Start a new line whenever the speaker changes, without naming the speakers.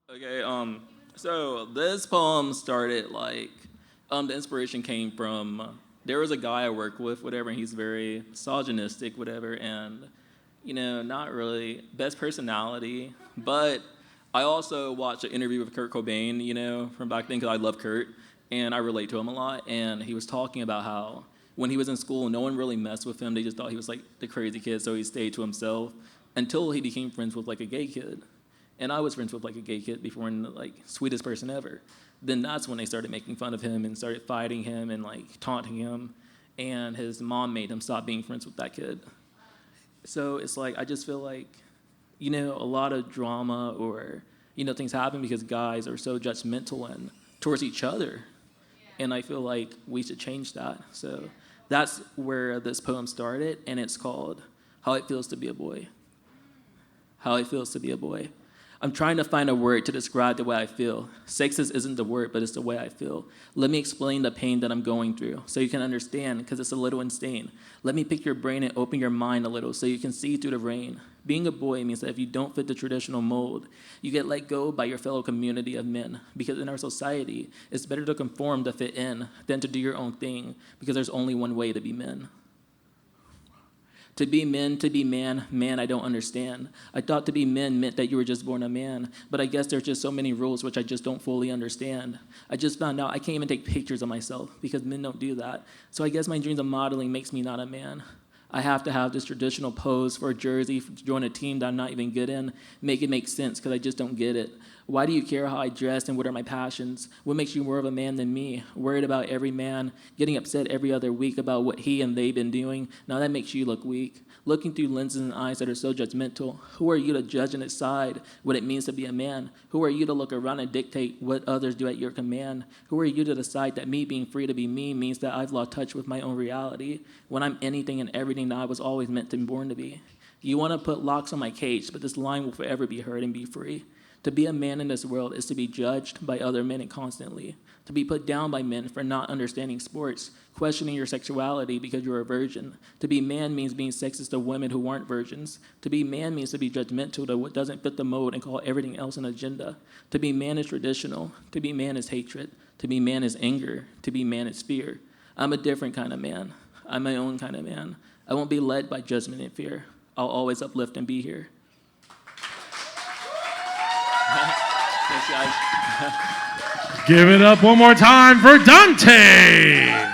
Okay, so this poem started the inspiration came from, there was a guy I work with, whatever, and he's very misogynistic, whatever, and, not really best personality, but I also watched an interview with Kurt Cobain, from back then, because I love Kurt, and I relate to him a lot, and he was talking about how when he was in school, no one really messed with him, they just thought he was like the crazy kid, so he stayed to himself, until he became friends with like a gay kid. And I was friends with like a gay kid before, and like sweetest person ever. Then that's when they started making fun of him and started fighting him and like taunting him. And his mom made him stop being friends with that kid. So it's like I just feel like, a lot of drama or things happen because guys are so judgmental and towards each other. And I feel like we should change that. So that's where this poem started, and it's called "How It Feels to Be a Boy." How it feels to be a boy. I'm trying to find a word to describe the way I feel. Sexist isn't the word, but it's the way I feel. Let me explain the pain that I'm going through so you can understand, because it's a little insane. Let me pick your brain and open your mind a little so you can see through the rain. Being a boy means that if you don't fit the traditional mold, you get let go by your fellow community of men. Because in our society, it's better to conform to fit in than to do your own thing, because there's only one way to be men. To be men, to be man, man, I don't understand. I thought to be men meant that you were just born a man, but I guess there's just so many rules which I just don't fully understand. I just found out I can't even take pictures of myself because men don't do that. So I guess my dreams of modeling makes me not a man. I have to have this traditional pose for a jersey to join a team that I'm not even good in. Make it make sense, because I just don't get it. Why do you care how I dress and what are my passions? What makes you more of a man than me? Worried about every man, getting upset every other week about what he and they been doing. Now that makes you look weak. Looking through lenses and eyes that are so judgmental. Who are you to judge and decide what it means to be a man? Who are you to look around and dictate what others do at your command? Who are you to decide that me being free to be me means that I've lost touch with my own reality when I'm anything and everything that I was always meant to be born to be? You want to put locks on my cage, but this line will forever be heard and be free. To be a man in this world is to be judged by other men constantly, to be put down by men for not understanding sports, questioning your sexuality because you're a virgin. To be man means being sexist to women who aren't virgins. To be man means to be judgmental to what doesn't fit the mold and call everything else an agenda. To be man is traditional. To be man is hatred. To be man is anger. To be man is fear. I'm a different kind of man. I'm my own kind of man. I won't be led by judgment and fear. I'll always uplift and be here.
Thanks, guys. Give it up one more time for Dante.